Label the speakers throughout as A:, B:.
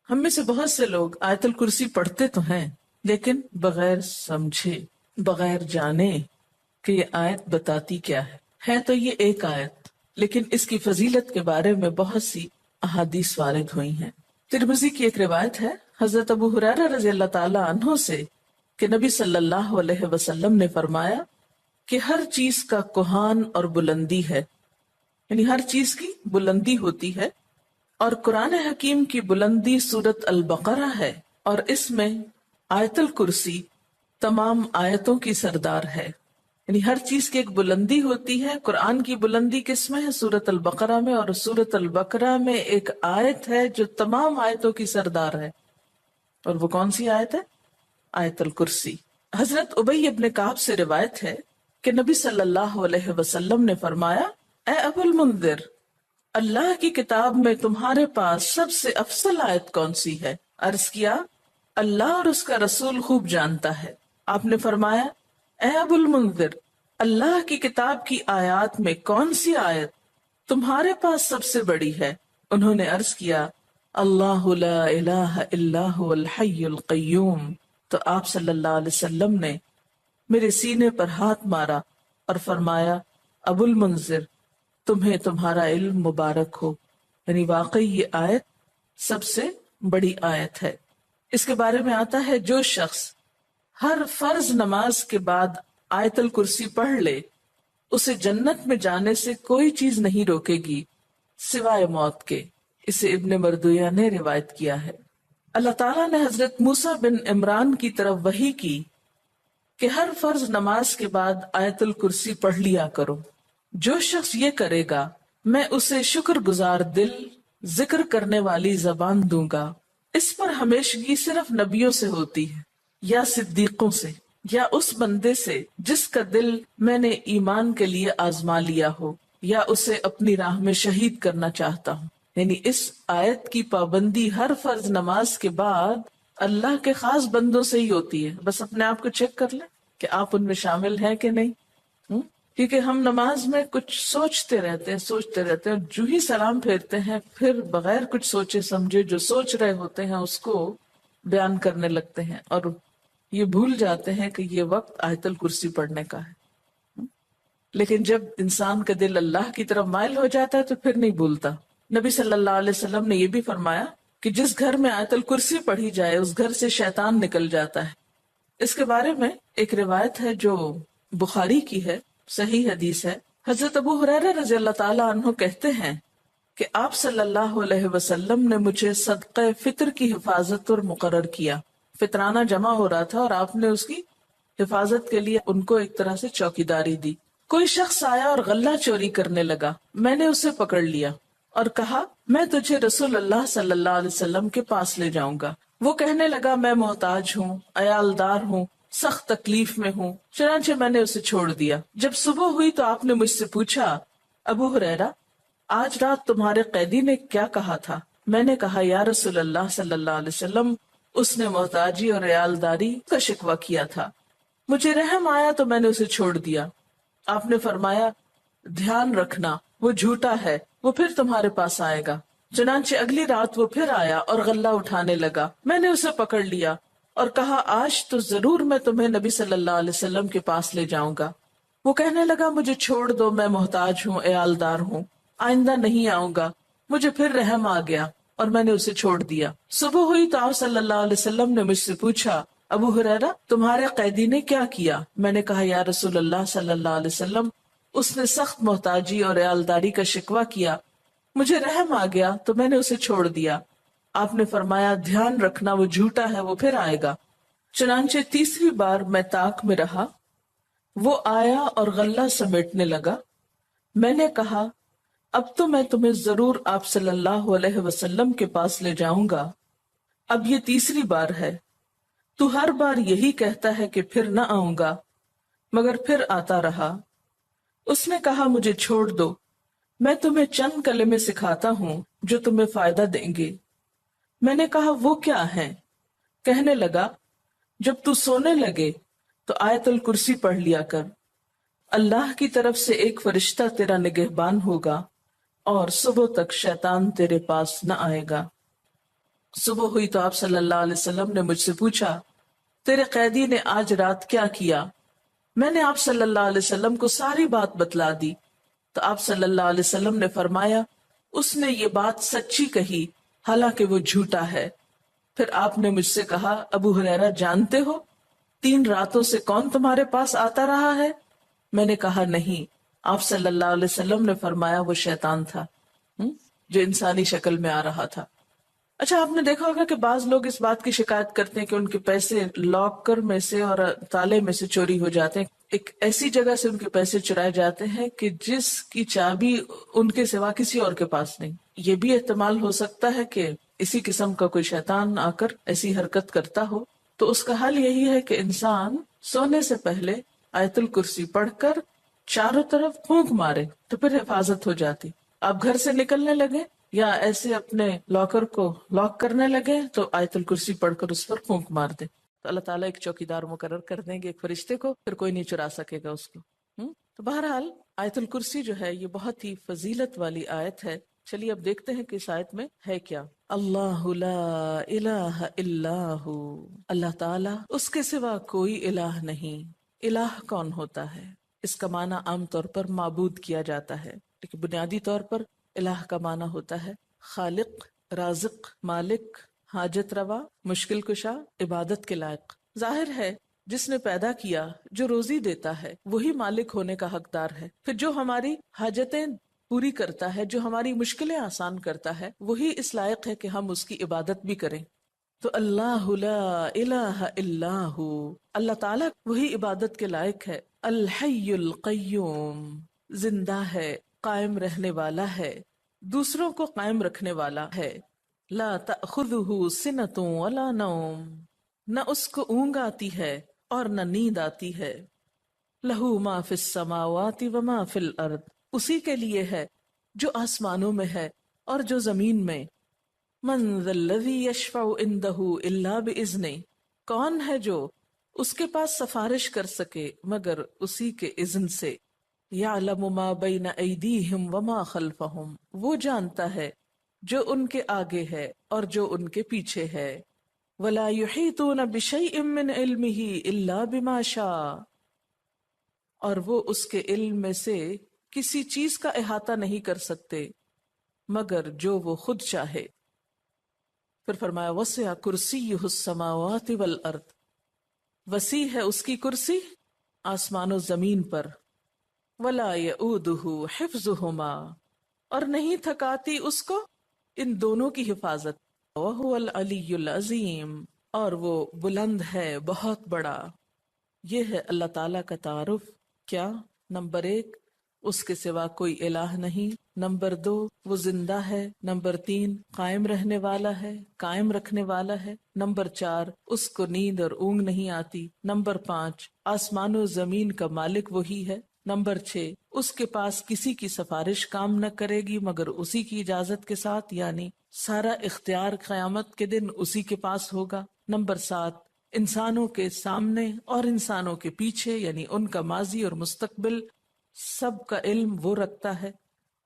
A: ہم میں سے بہت سے لوگ آیت الکرسی پڑھتے تو ہیں لیکن بغیر سمجھے، بغیر جانے کہ یہ آیت بتاتی کیا ہے تو یہ ایک آیت، لیکن اس کی فضیلت کے بارے میں بہت سی احادیث وارد ہوئی ہیں۔ ترمذی کی ایک روایت ہے حضرت ابو ہریرہ رضی اللہ تعالی عنہ سے کہ نبی صلی اللہ علیہ وسلم نے فرمایا کہ ہر چیز کا کوہان اور بلندی ہے، یعنی ہر چیز کی بلندی ہوتی ہے، اور قرآن حکیم کی بلندی سورت البقرہ ہے، اور اس میں آیت الکرسی تمام آیتوں کی سردار ہے۔ یعنی ہر چیز کی ایک بلندی ہوتی ہے۔ قرآن کی بلندی کس میں ہے؟ سورت البقرہ میں، اور سورت البقرہ میں ایک آیت ہے جو تمام آیتوں کی سردار ہے، اور وہ کون سی آیت ہے؟ آیت الکرسی۔ حضرت ابی ابن کعب سے روایت ہے کہ نبی صلی اللہ علیہ وسلم نے فرمایا، اے ابو المنذر، اللہ کی کتاب میں تمہارے پاس سب سے افضل آیت کون سی ہے؟ عرض کیا، اللہ اور اس کا رسول خوب جانتا ہے۔ آپ نے فرمایا، اے ابو المنذر، اللہ کی کتاب کی آیات میں کون سی آیت تمہارے پاس سب سے بڑی ہے؟ انہوں نے عرض کیا، اللہ لا الہ الا هو الحی القیوم۔ تو آپ صلی اللہ علیہ وسلم نے میرے سینے پر ہاتھ مارا اور فرمایا، ابو المنذر، تمہیں تمہارا علم مبارک ہو، یعنی واقعی یہ آیت سب سے بڑی آیت ہے۔ اس کے بارے میں آتا ہے، جو شخص ہر فرض نماز کے بعد آیت الکرسی پڑھ لے، اسے جنت میں جانے سے کوئی چیز نہیں روکے گی سوائے موت کے۔ اسے ابن مردویہ نے روایت کیا ہے۔ اللہ تعالیٰ نے حضرت موسیٰ بن عمران کی طرف وحی کی کہ ہر فرض نماز کے بعد آیت الکرسی پڑھ لیا کرو۔ جو شخص یہ کرے گا میں اسے شکر گزار دل، ذکر کرنے والی زبان دوں گا۔ اس پر ہمیشگی صرف نبیوں سے ہوتی ہے، یا صدیقوں سے، یا اس بندے سے جس کا دل میں نے ایمان کے لیے آزما لیا ہو، یا اسے اپنی راہ میں شہید کرنا چاہتا ہوں۔ یعنی اس آیت کی پابندی ہر فرض نماز کے بعد اللہ کے خاص بندوں سے ہی ہوتی ہے۔ بس اپنے آپ کو چیک کر لیں کہ آپ ان میں شامل ہیں کہ نہیں۔ کیونکہ ہم نماز میں کچھ سوچتے رہتے ہیں، جو ہی سلام پھیرتے ہیں پھر بغیر کچھ سوچے سمجھے جو سوچ رہے ہوتے ہیں اس کو بیان کرنے لگتے ہیں، اور یہ بھول جاتے ہیں کہ یہ وقت آیت الکرسی پڑھنے کا ہے۔ لیکن جب انسان کا دل اللہ کی طرف مائل ہو جاتا ہے تو پھر نہیں بھولتا۔ نبی صلی اللہ علیہ وسلم نے یہ بھی فرمایا کہ جس گھر میں آیت الکرسی پڑھی جائے اس گھر سے شیطان نکل جاتا ہے۔ اس کے بارے میں ایک روایت ہے جو بخاری کی ہے، صحیح حدیث ہے۔ حضرت ابو ہریرہ رضی اللہ تعالی عنہ کہتے ہیں کہ آپ صلی اللہ علیہ وسلم نے مجھے صدقہ فطر کی حفاظت پر مقرر کیا۔ فطرانہ جمع ہو رہا تھا اور آپ نے اس کی حفاظت کے لیے ان کو ایک طرح سے چوکیداری دی۔ کوئی شخص آیا اور غلہ چوری کرنے لگا، میں نے اسے پکڑ لیا اور کہا، میں تجھے رسول اللہ صلی اللہ علیہ وسلم کے پاس لے جاؤں گا۔ وہ کہنے لگا، میں محتاج ہوں، عیالدار ہوں، سخت تکلیف میں ہوں۔ چنانچہ میں نے اسے چھوڑ دیا۔ جب صبح ہوئی تو آپ نے مجھ سے پوچھا، ابو ہریرہ، آج رات تمہارے قیدی نے کیا کہا تھا؟ میں نے کہا، یا رسول اللہ صلی اللہ علیہ وسلم، اس نے محتاجی اور عیالداری کا شکوہ کیا تھا، مجھے رحم آیا تو میں نے اسے چھوڑ دیا۔ آپ نے فرمایا، دھیان رکھنا، وہ جھوٹا ہے، وہ پھر تمہارے پاس آئے گا۔ چنانچہ اگلی رات وہ پھر آیا اور غلہ اٹھانے لگا، میں نے اسے پکڑ لیا اور کہا، آج تو ضرور میں تمہیں نبی صلی اللہ علیہ وسلم کے پاس لے جاؤں گا۔ وہ کہنے لگا، مجھے چھوڑ دو، میں محتاج ہوں، عیالدار ہوں، آئندہ نہیں آؤں گا۔ مجھے پھر رحم آ گیا اور میں نے اسے چھوڑ دیا۔ صبح ہوئی تو آپ صلی اللہ علیہ وسلم نے مجھ سے پوچھا، ابو ہریرہ، تمہارے قیدی نے کیا کیا؟ میں نے کہا، یا رسول اللہ صلی اللہ علیہ وسلم، اس نے سخت محتاجی اور عیالداری کا شکوہ کیا، مجھے رحم آ گیا تو میں نے اسے چھوڑ دیا۔ آپ نے فرمایا، دھیان رکھنا، وہ جھوٹا ہے، وہ پھر آئے گا۔ چنانچہ تیسری بار میں طاق میں رہا، وہ آیا اور غلہ سمیٹنے لگا۔ میں نے کہا، اب تو میں تمہیں ضرور آپ صلی اللہ علیہ وسلم کے پاس لے جاؤں گا، اب یہ تیسری بار ہے، تو ہر بار یہی کہتا ہے کہ پھر نہ آؤں گا، مگر پھر آتا رہا۔ اس نے کہا، مجھے چھوڑ دو، میں تمہیں چند کلمے سکھاتا ہوں جو تمہیں فائدہ دیں گے۔ میں نے کہا، وہ کیا ہیں؟ کہنے لگا، جب تو سونے لگے تو آیت الکرسی پڑھ لیا کر، اللہ کی طرف سے ایک فرشتہ تیرا نگہبان ہوگا اور صبح تک شیطان تیرے پاس نہ آئے گا۔ صبح ہوئی تو آپ صلی اللہ علیہ وسلم نے مجھ سے پوچھا تیرے قیدی نے آج رات کیا کیا؟ میں نے آپ صلی اللہ علیہ وسلم کو ساری بات بتلا دی تو آپ صلی اللہ علیہ وسلم نے فرمایا اس نے یہ بات سچی کہی حالانکہ وہ جھوٹا ہے۔ پھر آپ نے مجھ سے کہا ابو ہریرہ جانتے ہو 3 راتوں سے کون تمہارے پاس آتا رہا ہے؟ میں نے کہا نہیں۔ آپ صلی اللہ علیہ وسلم نے فرمایا وہ شیطان تھا جو انسانی شکل میں آ رہا تھا۔ اچھا آپ نے دیکھا ہوگا کہ بعض لوگ اس بات کی شکایت کرتے ہیں کہ ان کے پیسے لاکر میں سے اور تالے میں سے چوری ہو جاتے ہیں، ایک ایسی جگہ سے ان کے پیسے چرائے جاتے ہیں کہ جس کی چابی ان کے سوا کسی اور کے پاس نہیں۔ یہ بھی احتمال ہو سکتا ہے کہ اسی قسم کا کوئی شیطان آ کر ایسی حرکت کرتا ہو، تو اس کا حل یہی ہے کہ انسان سونے سے پہلے آیت الکرسی پڑھ کر چاروں طرف پھونک مارے تو پھر حفاظت ہو جاتی۔ آپ گھر سے نکلنے لگے یا ایسے اپنے لاکر کو لاک کرنے لگے تو آیت الکرسی پڑھ کر اس پر پھونک مار دے تو اللہ تعالیٰ ایک چوکیدار مقرر کر دیں گے، ایک فرشتے کو، پھر کوئی نہیں چرا سکے گا اس کو۔ تو بہرحال آیت الکرسی جو ہے یہ بہت ہی فضیلت والی آیت ہے۔ چلیے اب دیکھتے ہیں کہ اس آیت میں ہے کیا۔ اللہ لا الہ الا ہو، اللہ تعالیٰ اس کے سوا کوئی الہ نہیں۔ الہ کون ہوتا ہے؟ اس کا معنی عام طور پر معبود کیا جاتا ہے، لیکن بنیادی طور پر الہ کا معنی ہوتا ہے خالق، رازق، مالک، حاجت روا، مشکل کشا، عبادت کے لائق۔ ظاہر ہے جس نے پیدا کیا، جو روزی دیتا ہے، وہی مالک ہونے کا حقدار ہے۔ پھر جو ہماری حاجتیں پوری کرتا ہے، جو ہماری مشکلیں آسان کرتا ہے، وہی اس لائق ہے کہ ہم اس کی عبادت بھی کریں۔ تو اللہ لا الہ الا ہو، اللہ تعالیٰ وہی عبادت کے لائق ہے۔ الحی القیوم، زندہ ہے، قائم رہنے والا ہے، دوسروں کو قائم رکھنے والا ہے۔ لا تأخذہ سنۃ ولا نوم، نہ اس کو اونگ آتی ہے اور نہ نیند آتی ہے۔ لہو ما فی السماوات وما فی الارض، اسی کے لیے ہے جو آسمانوں میں ہے اور جو زمین میں۔ من ذا الذی یشفع عندہ الا باذنہ، کون ہے جو اس کے پاس سفارش کر سکے مگر اسی کے اذن سے۔ یعلم ما بین ایدیہم وما خلفہم، وہ جانتا ہے جو ان کے آگے ہے اور جو ان کے پیچھے ہے۔ ولا یحیطون بشیء من علمہ الا بما شاء، اور وہ اس کے علم میں سے کسی چیز کا احاطہ نہیں کر سکتے مگر جو وہ خود چاہے۔ پھر فرمایا وسع کرسیہ السماوات والارض، وسیع ہے اس کی کرسی آسمان و زمین پر۔ ولا یؤودہ حفظہما، اور نہیں تھکاتی اس کو ان دونوں کی حفاظت۔ وہو العلی العظیم، اور وہ بلند ہے، بہت بڑا۔ یہ ہے اللہ تعالیٰ کا تعارف۔ کیا؟ نمبر 1، اس کے سوا کوئی الہ نہیں۔ نمبر 2، وہ زندہ ہے۔ نمبر 3، قائم رہنے والا ہے، قائم رکھنے والا ہے۔ نمبر 4، اس کو نیند اور اونگ نہیں آتی۔ نمبر 5، آسمان و زمین کا مالک وہی ہے۔ نمبر 6، اس کے پاس کسی کی سفارش کام نہ کرے گی مگر اسی کی اجازت کے ساتھ، یعنی سارا اختیار قیامت کے دن اسی کے پاس ہوگا۔ نمبر 7، انسانوں کے سامنے اور انسانوں کے پیچھے، یعنی ان کا ماضی اور مستقبل سب کا علم وہ رکھتا ہے۔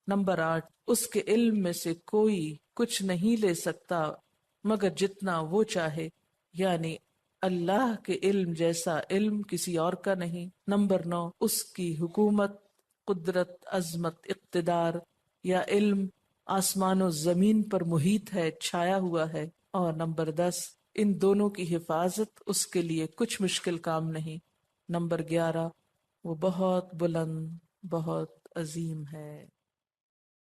A: نمبر 8، اس کے علم میں سے کوئی کچھ نہیں لے سکتا مگر جتنا وہ چاہے، یعنی اللہ کے علم جیسا علم کسی اور کا نہیں۔ نمبر 9، اس کی حکومت، قدرت، عظمت، اقتدار یا علم آسمان و زمین پر محیط ہے، چھایا ہوا ہے۔ اور نمبر 10، ان دونوں کی حفاظت اس کے لیے کچھ مشکل کام نہیں۔ نمبر 11، وہ بہت بلند، بہت عظیم ہے۔